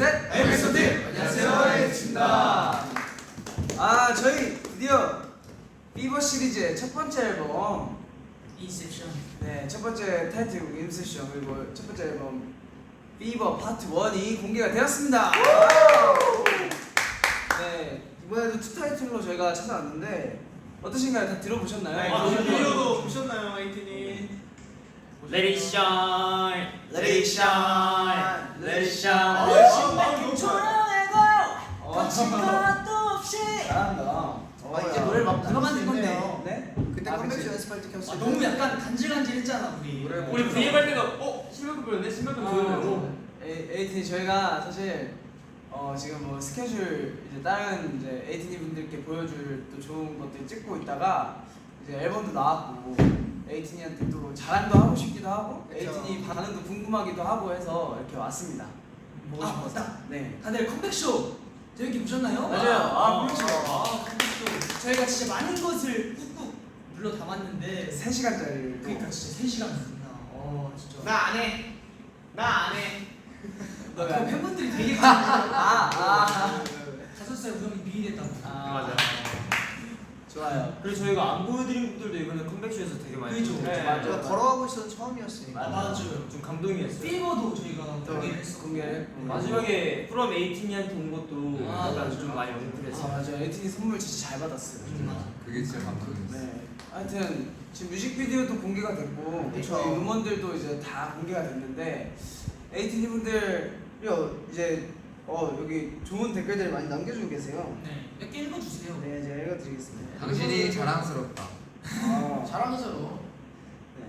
셋! 에이비소팀! 안녕하세요, 에이비입니다. 저희 드디어 피버 시리즈의 첫 번째 앨범 인셉션. 네, 첫 번째 타이틀곡 인셉션 그리고 첫 번째 앨범 피버 파트 1이 공개가 되었습니다. 네, 이번에도 투 타이틀로 저희가 찾아왔는데 어떠신가요? 다 들어보셨나요? 비디오도 보셨나요, 에이틴이? Let it shine, let it shine, let it 아, shine. 마음이 너무 좋아요. 거친 것도 없이. 잘한다. 이제 노래를 막 누가 만든 건데? 네? 그때 컴백쇼 연습할 때 켰을 때 너무 약간 간질간질했잖아 우리. 우리 브이앱 할 때가 심각한 거였네? 심각한 거였네. 에이틴이 저희가 사실 지금 뭐 스케줄 이제 다른 이제 에이틴이 분들께 보여줄 또 좋은 것들 찍고 있다가 이제 앨범도 나왔고 에이틴이한테 또 자랑도 하고 싶기도 하고 그쵸. 에이틴이 반응도 궁금하기도 하고 해서 이렇게 왔습니다. 맞다. 네. 다들 컴백쇼 재밌게 보셨나요? 맞아요. 컴백쇼. 컴백쇼. 저희가 진짜 많은 것을 꾹꾹 눌러 담았는데 3시간짜리를 그러니까 진짜 3시간이구나. 진짜. 나 안 해. 나 안 해. 그 팬분들이 되게 아. 5살 우정이 비리됐다고. 맞아. 좋아요. 그리고 저희가 안 보여드린 분들도 이번에 컴백쇼에서 되게 많이 그죠. 보여드렸죠. 네, 맞아요. 걸어가고 있어서 처음이었으니까. 맞아요. 좀 감동이었어요. 필버도 저희가 또 공개를 했었고. 공개를 마지막에 프롬 에이틴이한테 온 것도 아, 약간 맞아. 좀 많이 언급했어요. 맞아요. 에이틴이 선물 진짜 잘 받았어요. 그게 진짜 감동이었어. 네. 하여튼 지금 뮤직비디오도 공개가 됐고 그쵸. 저희 음원들도 이제 다 공개가 됐는데 에이틴이 분들이 이제 여기 좋은 댓글들 많이 남겨주고 계세요. 네. 몇 개 읽어주세요. 네, 제가 읽어드리겠습니다. 당신이 자랑스럽다. 잘하면서요. 네.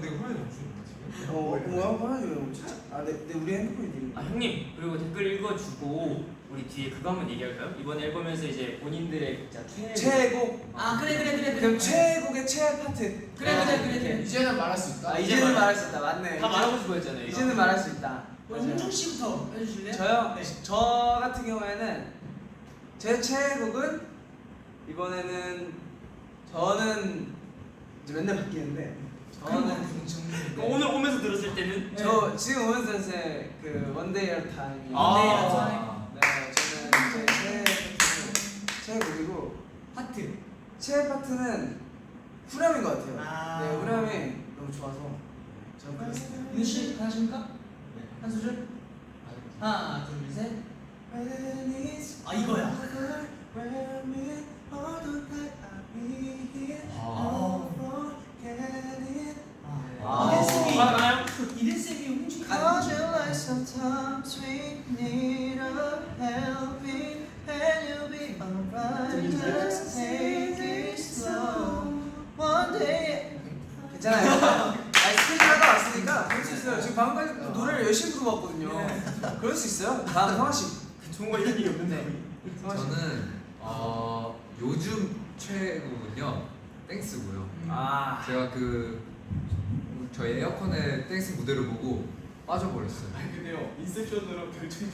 내가 화면이 없어졌나 지금? 뭐야? 화나줘요. 진짜. 네, 우리 핸드폰이 되는 아 형님 그리고 댓글 읽어주고 우리 뒤에 그거 한번 얘기할까요? 이번 앨범에서 이제 본인들의 진짜 최애곡. 그래. 그럼 최애곡의 최애 파트. 그래. 이제는 말할 수 있다. 이제는 말할 수 있다. 맞네. 다 말하고 싶어 했잖아요. 이거. 이제는 말할 수 있다. 우리 홍준 씨부터 해주실래요? 저요? 네. 저 같은 경우에는 제 최애곡은 이번에는 저는 이제 맨날 바뀌는데 저는 오늘 오면서 들었을 때는 저 지금 오면서 이제 그 원데이 어 타임이 네, 저는 제 최애곡이고 파트. 최애 파트는 후렴인 것 같아요. 아. 네, 후렴이 너무 좋아서 저는 그렇습니다. 윤 씨 하십니까? 한 소절. 하나, 둘, 셋. 이거야. 맞나요? 이든쌤이 홍준 Sometimes we need a helping and you'll be alright. Just take it slow. One day. 괜찮아요. 스케줄 하다 왔으니까 그럴 수 있어요. 지금 방금까지 또 노래를 열심히 불러봤거든요. 그럴 수 있어요. 다음 성화 씨. 좋은 거 이런 일이 없는데. 성화 씨. 저는 요즘 최애곡은요 땡스고요. 제가 저희 에어컨의 땡스 무대를 보고 빠져버렸어요. 근데요, 인셉션으로 결정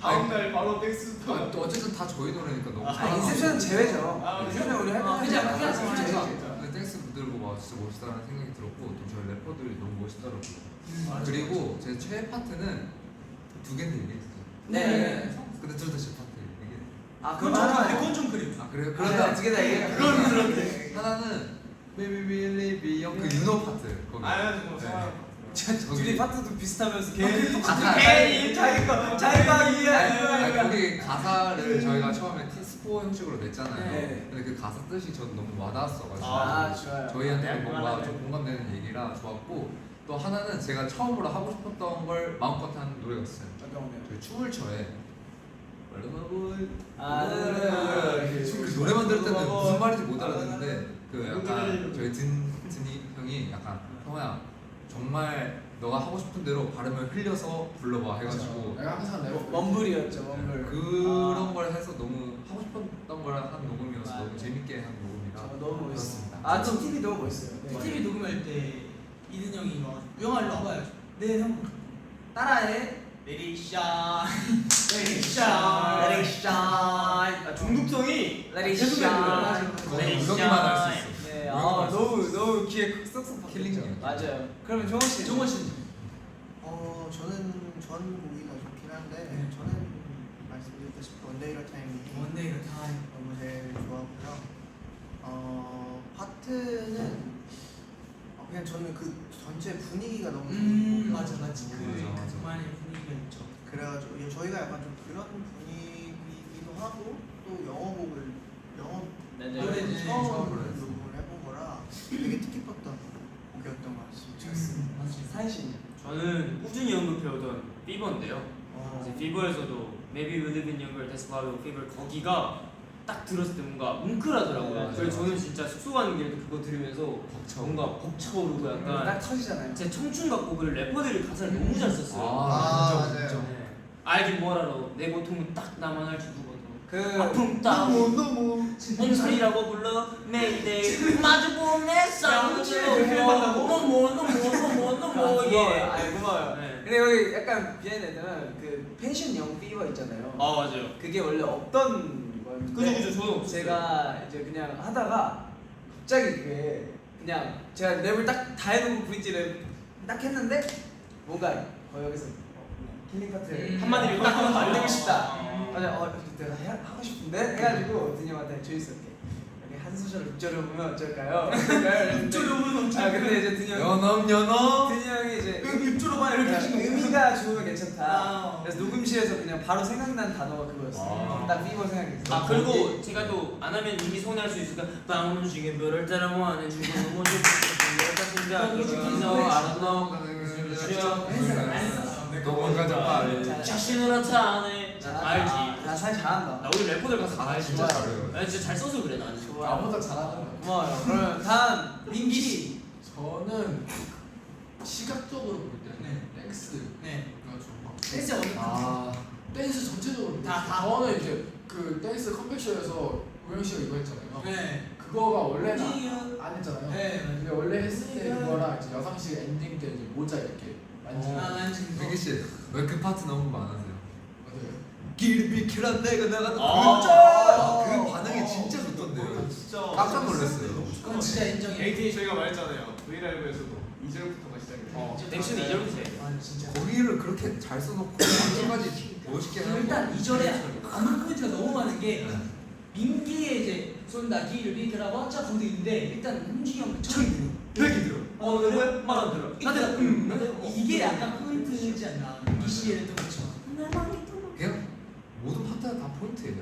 다음날 바로 땡스 또 어쨌든 다 저희 노래니까 너무 인셉션은 제외죠. 인셉션 우리 할 그죠, 거니까. 그죠, 그죠. 제외죠. 근데 땡스 무대를 보고 진짜 멋있다는 생각이 들었고 또 저희 래퍼들이 너무 멋있더라고요. 그리고 제 최애 파트는 두 개인데 얘기했어요. 네. 근데 둘 다 제 파트 얘기. 그건 좀 그래. 그래요? 그러다 두개 다 얘기해. 하나는 Baby Really Be Young 그 윤호 파트 거기. 둘이 파트도 비슷하면서 걔 똑같아. 자기가 이해. 거기 가사를 저희가 처음에 T4 형식으로 냈잖아요. 네. 근데 그 가사 뜻이 저는 너무 와닿았어가지고 좋아요. 저희한테 뭔가 좀 공감되는 얘기라 좋았고 또 하나는 제가 처음으로 하고 싶었던 걸 마음껏 한 노래가 있어요. 저희 춤을 춰에 그 노래만 들을 때는 무슨 말인지 못 알아듣는데 그 약간 저희 든이 형이 약간 형아 정말 너가 하고 싶은 대로 발음을 흘려서 불러봐 해가지고 내가 항상 랩 원불이었죠. 원불. 그런 걸 해서 너무 하고 싶었던 걸 한 녹음이어서 너무 재밌게 한 녹음이라 너무 멋있습니다. 그렇습니다. TTV 너무 멋있어요. TV 녹음할 때 이든 형이 영화 일로 와봐요. 네 형. 따라해. Let it shine. Let it shine. Let it shine. 중독성이 Let it 계속 shine. 거의 우정이만 할 수 있어. 네, 너무 귀에 쏙쏙 박혔죠. 킬링이에요. 맞아요. 그러면 종원 씨. 종원 씨. 저는 전 곡이 더 좋긴 한데 네. 저는 말씀드렸다시피 원데이러 타임이 원데이가 타임. 너무 제일 좋았고요. 파트는 그냥 저는 그 전체 분위기가 너무 좋고 맞아. 맞아. 그만의 분위기가 있죠. 그래가지고 저희가 약간 좀 그런 분위기이기도 하고 또 영어곡을 영어 노래를 네, 처음 처음으로 했어요. 녹음을 해본 거라 되게 뜻깊었던 곡이었던 것 같습니다. 맞아. 사이신. 저는 꾸준히 언급해오던 피버인데요. 이제 피버에서도 Maybe We Live in Younger That's Why We Fever 거기가 딱 들었을 때 뭔가 뭉클하더라고요. 맞아요. 그래서 저는 진짜 숙소 가는 길에도 그거 들으면서 뭔가 벅차오르고 약간 딱 터지잖아요. 제 청춘 같고 그 래퍼들이 가사를 너무 잘 썼어요. 맞아요. 네. 알긴 뭘 알아. 내 고통은 딱 나만 알지 누구도. 그 아픔 따윈 너무 몽소리라고 불러 매일매일 마주보는 내 싸우지 너무 예. 아이 고마워요. 네. 근데 여기 약간 비하인드는 그 펜션형 피버 있잖아요. 아 맞아요. 그게 원래 없던 거였는데 그죠 저는 없었어요. 제가 이제 그냥 하다가 갑자기 그게 그냥 제가 랩을 딱 다 해놓고 브릿지를 딱 했는데 뭔가 여기서 킬링 파트를 한마디로 딱 딱 만들고 싶다. 아. 맞아, 내가 하고 싶은데 해가지고 드니 형한테 조이스럽게 여기 한 소절 읊조려보면 어쩔까요? 읊조려보면 아 근데 이제 드니 형이 연어 드니 형이 이제 읊조려봐 이렇게 하신 거예요. 의미가 좋으면 괜찮다. 아. 그래서 녹음실에서 그냥 바로 생각난 단어가 그거였어. 아. 딱 피버 생각했어. 아 그리고 제가 또 안 하면 이미 서운할 수 있으니까 밤은 중에 별을 따라 모아내 주고 너무 좋다 너무가 좀 자신을 나타내 알지. 나 사실 잘한다. 나 우리 래퍼들 가사 다 진짜 좋아해. 잘해요. 나 진짜 잘 써서 그래 나는. 좋아. 나보다 잘하는 거야. 고마워요. 그러면 다음 민기 씨. 저는 시각적으로 볼 때는 댄스가 네. 좋은 것 같아요. 댄스 어디? 아 댄스 전체적으로 볼 때. 다. 저는 이제 그 댄스 컴백쇼에서 우영 씨가 이거 했잖아요. 네. 그거가 원래는 안 했잖아요. 네. 근데 원래 했을 때 그거랑 이제 여상식 엔딩 때 이제 모자 이렇게 만지는 거. 난 지금 민기 씨왜 그 파트 너무 많으세요? 맞아요. 길 비키란 내가 나가는 아. 그 반응이 진짜 좋던데요. 진짜 깜짝 놀랐어요. 그건 진짜 인정해. AT 저희가 말했잖아요. 브이라이브에서도 2절부터가 시작이에요. 넥슨이 이절부터 해. 아 진짜. 거기를 그렇게 잘 써놓고 완전까지 멋있게 하는 거. 일단 2절에 안무 포인트가 너무 많은 게 네. 민기의 이제 쏜다 길을 비켜라고 자 거기도 있는데 일단 홍진이 형 처음 되게 들어. 왜? 말안 들어. 다들 이게 약간 포인트이지 않나. 이 시에는 또 그렇죠. 그냥 모든 파트가 다 포인트예요.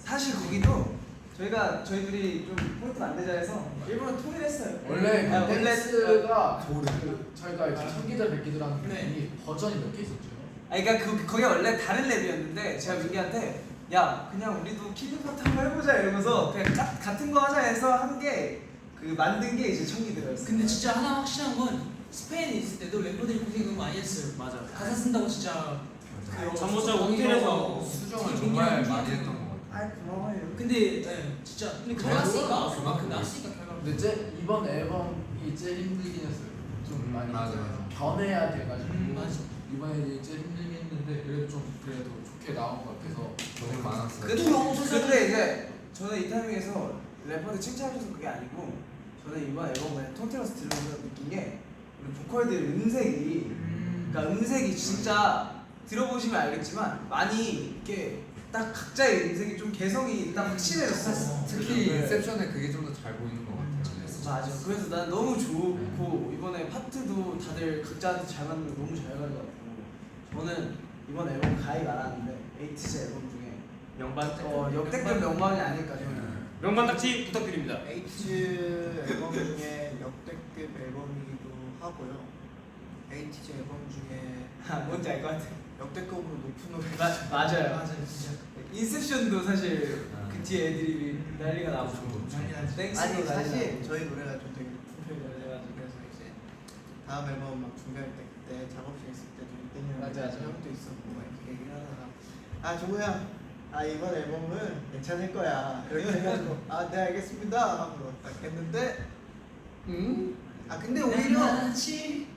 사실 거기도 저희들이 좀 포인트 만들자 해서 일부러 통일했어요. 원래 그 아, 댄스가 좋은 그 저희가 이제 청기자 백기들랑 네. 버전이 몇 개 있었죠. 그러니까 거기 원래 다른 랩이었는데 제가 민기한테 야 그냥 우리도 킬링 파트 한번 해보자 이러면서 그냥 같은 거 하자 해서 한 게 그 만든 게 이제 청기들이었어요. 근데 진짜 하나 확실한 건 스페인에 있을 때도 멤버들이 고생 너무 많이 했어요. 맞아. 가사 쓴다고 진짜 잠못 자고 호텔에서 수정을 정말 많이 했던 것 같아요. 아 고마워요. 근데 진짜 근데 그거 났으니까 그만큼 났으니까 결과로. 근데 이번 앨범이 제일 힘들긴 했어요. 좀 많이 맞아. 변해야 돼가지고 맞아. 이번에 이제 제일 힘들긴 했는데 그래도 좋게 나온 것 같아서 고생 많았어요. 근데 이제 저는 이 타이밍에서 래퍼들 칭찬해줘서 그게 아니고 저는 이번 앨범 그냥 통틀어서 들으면서 느낀 게 우리 보컬들 음색이 그러니까 음색이 진짜 들어보시면 알겠지만 많이 이렇게 딱 각자의 음색이 좀 개성이 딱 확실해졌어. 특히 네. 인셉션에 그게 좀 더 잘 보이는 것 같아요. 맞아. 그래서 난 너무 좋고 이번에 파트도 다들 각자한테 잘 맞는 거 너무 잘 가는 것 같고 저는 이번 앨범 가입 안 하는데 에이티즈 앨범 중에 명반 역대급 명반이 아닐까 저는. 명반 딱지 부탁드립니다. 에이티즈 앨범 중에 역대급 앨범이기도 하고요. 에이티즈 앨범 중에 뭔지 알 것 같아. 역대급으로 높은 노래. 맞아요. 맞아 진짜. 인셉션도 사실 그 뒤에 애드립이 난리가 나고 난리 나지. 땡스도 아니 난리가 사실 나고. 저희 노래가 좀 되게 높은 편이라서 그래서 이제 다음 앨범 막 준비할 때 그때 작업실 있을 때도 이때는 맞아. 형도 있었고 막 이렇게 얘기를 하다가 아 종우야 이번 앨범은 괜찮을 거야 이렇게 해가지고 네 알겠습니다 하고 딱 했는데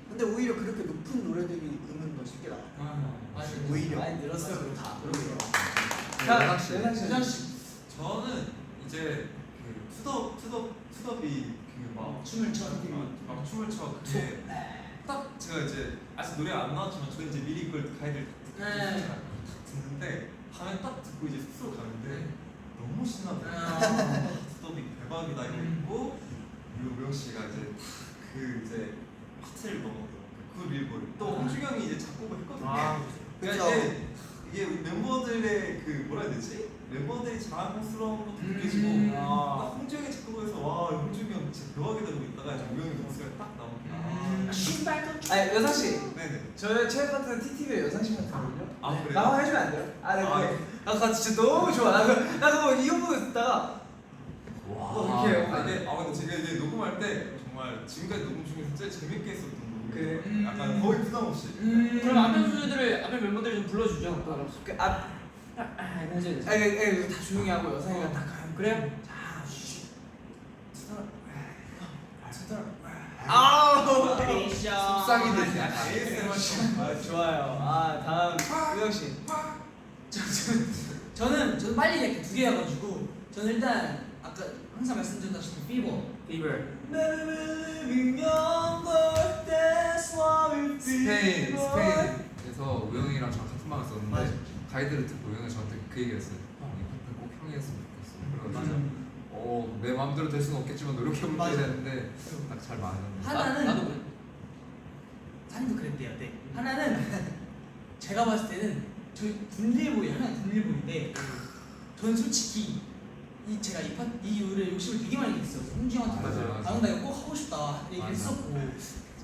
근데 오히려 그렇게 높은 노래들이 음은 더 쉽게 나와. 맞아. 오히려 많이 늘었어요. 그리고 다. 오히려. 자, 세상 씨. 세상 씨. 저는 이제 그 투더비 그막 춤을 춰. 막 춤을 춰 그게 딱 제가 이제 아직 노래가 안 나왔지만 저 이제 미리 그걸 가이드를 딱 듣는데 밤에 딱 듣고 이제 숙소로 가는데 너무 신나더라고요. 스톱이 대박이다 이거 있고 그리고 우영 씨가 이제 그 이제 하트를 넘어서 그 릴볼 또 홍준이 형이 이제 작곡을 했거든요. 그러니까 이게 멤버들의 그 뭐라 해야 되지? 멤버들이 자랑스러운 것도 느껴지고 딱 홍준이 형이 작곡을 해서 와 홍준이 형 진짜 대박이다 이러고 있다가 이제 우영이 목소리가 딱 나오니까 아니 여상 씨, 네네. 저의 최애 파트는 TTV의 여상 씨 파트거든요. 아 그래요? 나 한번 해주면 안 돼요? 아, 네. 아, 나 그거 진짜 너무 좋아. 나 그거 이거 보고 듣다가 이렇게 근데 제가 이제 녹음할 때 정말 지금까지 녹음 중에서 제일 재밌게 했었던 그래? 녹음이에요. 약간 거의 부담 없이. 그럼 앞에 멤버들 좀 불러주죠. 그 앞, 해줘야 돼. 아니 다 조용히 하고 여상이가 딱 가요. 그래요? 자, 아우, 속삭이 되지 않아. ASMR 좋아요. 아 다음 우영 씨. 저는 빨리 이렇게 두 개여가지고 저는 일단 아까 항상 말씀드렸다시피 피버. 스페인에서 우영이랑 저랑 같은 방을 썼는데 맞아. 가이드를 듣고 우영이 저한테 그 얘기를 했어요. 형, 이 파트 꼭 형이 했으면 좋겠어. 그래가지고 내 마음대로 될 수는 없겠지만 노력해볼게 맞아. 했는데 딱 잘 맞았네. 하나는 나도 그래. 사님도 그랬대요. 네. 하나는 제가 봤을 때는 저희 분리보이 하나는 분리보이인데 저는 솔직히 제가 이 노래 욕심을 되게 많이 냈어요. 홍지 형한테 맞아요. 나 이거 꼭 하고 싶다 얘기를 맞아. 했었고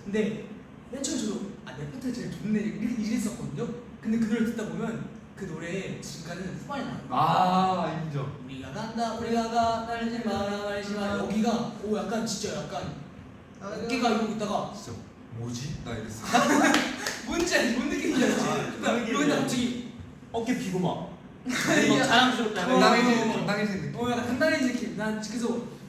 근데 맨 처음에 저도 내 파트가 제일 좋네 이랬었거든요. 근데 그 노래 듣다 보면 그 노래 지금까지는 후반이 나와요. 인정. 우리가 간다 우리가 가 날지 마라 말지 마 여기가 약간 진짜 약간 어깨가 이러고 있다가 진짜 뭐지? 나 이랬어. 뭔 느낌인지 알지? 그러니까 여기다 갑자기 어깨 비고 막 자랑스럽다. 당당해진 느낌. 약간 단단해진 느낌. 난 그래서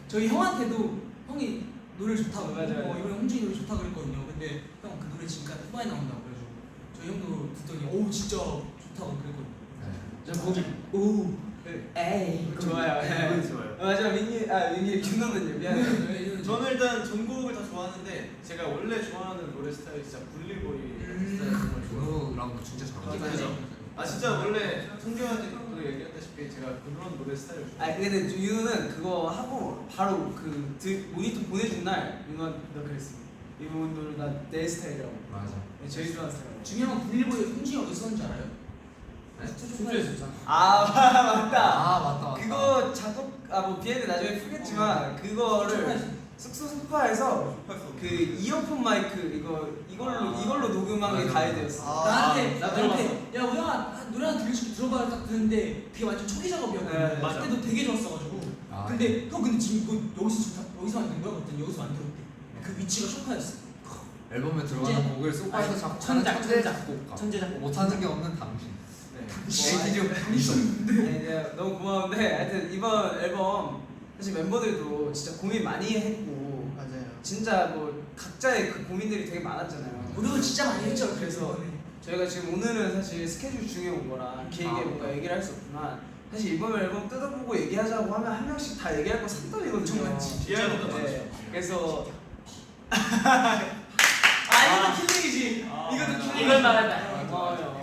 저희 형한테도 형이 노래 좋다고 맞아요. 이번에 홍준이 노래 좋다고 그랬거든요. 근데 형 그 노래 지금까지 후반에 나온다고 그래가지고 저희 형도 듣더니 진짜 좋다고 그랬거든요. 저 거기 에이 좋아요. 네. 좋아요. 맞아 민기 김노는요. 미안해. 저는 일단 전곡을 다 좋아하는데 제가 원래 좋아하는 노래 스타일이 진짜 분리보이 스타일 정말 좋아해요. 준호랑도 진짜 잘 맞아. 그죠? 아 진짜 원래 성경한테도 얘기했다시피 제가 그런 노래 스타일을 좋아해요. 아 근데 윤호는 그거 하고 바로 모니터 보내준 날 윤호가 그랬어. 이 부분도 나내 스타일이라고. 맞아. 제일 좋아하는 스타일. 중요한 건 분리보이 홍준이 형 어디 썼는지 알아요? 숙소에서 있잖아. 아 맞다. 맞다. 그거 작곡 뭐 비하인드 나중에 풀겠지만 그거를 숙소 소파에서 그 이어폰 마이크 이걸로 녹음한 게 맞아. 가이드였어. 나한테 나 들어봤어. 야 우영아 노래 하나 들려줄게 들어봐 딱 듣는데 그게 완전 초기 작업이었거든. 네, 맞아. 그때도 되게 좋았어가지고. 아, 근데 형 근데 지금 이거 여기서 만든 거야? 그랬더니 여기서 만들었대. 그 위치가 쇼파였어. 앨범에 들어가는 곡을 소파에서 작곡하는 천재 작곡가. 천재 작곡가. 못하는 게 없는 당신. 네. 에이티즈 당신. 네, 이제 너무 고마운데 하여튼 이번 앨범 사실 멤버들도 진짜 고민 많이 했고 맞아요. 진짜 뭐 각자의 그 고민들이 되게 많았잖아요. 노력을 진짜 많이 했죠. 그래서 저희가 지금 오늘은 사실 스케줄 중에 온 거라 길게 뭔가 얘기를 할 수 없지만 사실 이번 앨범 뜯어보고 얘기하자고 하면 한 명씩 다 얘기할 거 산더미거든요. 엄청 많지. 비하인드도 네. 많죠. 그래서 이것도 킬링이지. 이것도 킬링. 이건 말한다. 고마워요.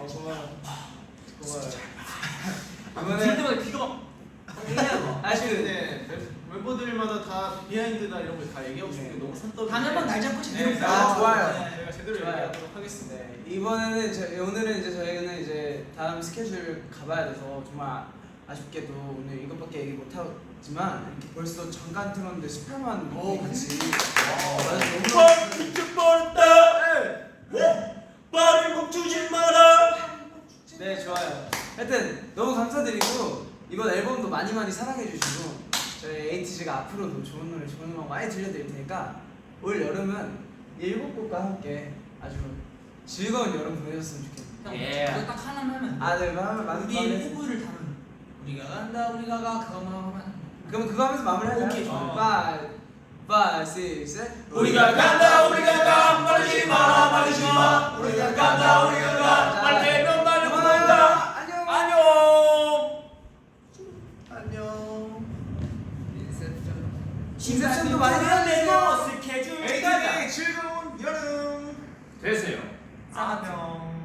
그럴 이번에 때마다 귀가 막 아쉬운 네, 멤버들마다 다 비하인드나 이런 거 다 얘기하고 싶은 게 너무 산더미. 단한번 날 잡고 제대로. 네, 좋아요. 제가 제대로 좋아요. 얘기하도록 하겠습니다. 네, 이번에는 오늘은 이제 저희는 이제 다음 스케줄 가봐야 돼서 정말 아쉽게도 오늘 이것밖에 얘기 못 하지만 이렇게 벌써 잠깐 틀었는데 18만 분이 같이 말을 멈추지 마라. 네 좋아요. 하여튼 너무 감사드리고 이번 앨범도 많이 사랑해주시고 저희 에이티즈가 앞으로도 좋은 노래 좋은 음악 많이 들려드릴 테니까 올 여름은 7곡과 함께 아주 즐거운 여름 보내셨으면 좋겠네요. 예. 그거 딱 하나만 하면. 아 네, 하면 우리의 후보를 담은. 우리가 간다 우리가 가 그거만 하면. 그럼 그거 하면서 마무리하자. 오케이, 좋아요. 5, 6, 7 우리가 간다 우리가 가 말리지 마 말리지 마. 우리가 간다 우리가 가 말대면 말고 간다. 안녕. 안녕. 인셉션도 많이 해야 돼요. 스케줄. 에이티즈의 즐거운 여름. 되세요. 안녕.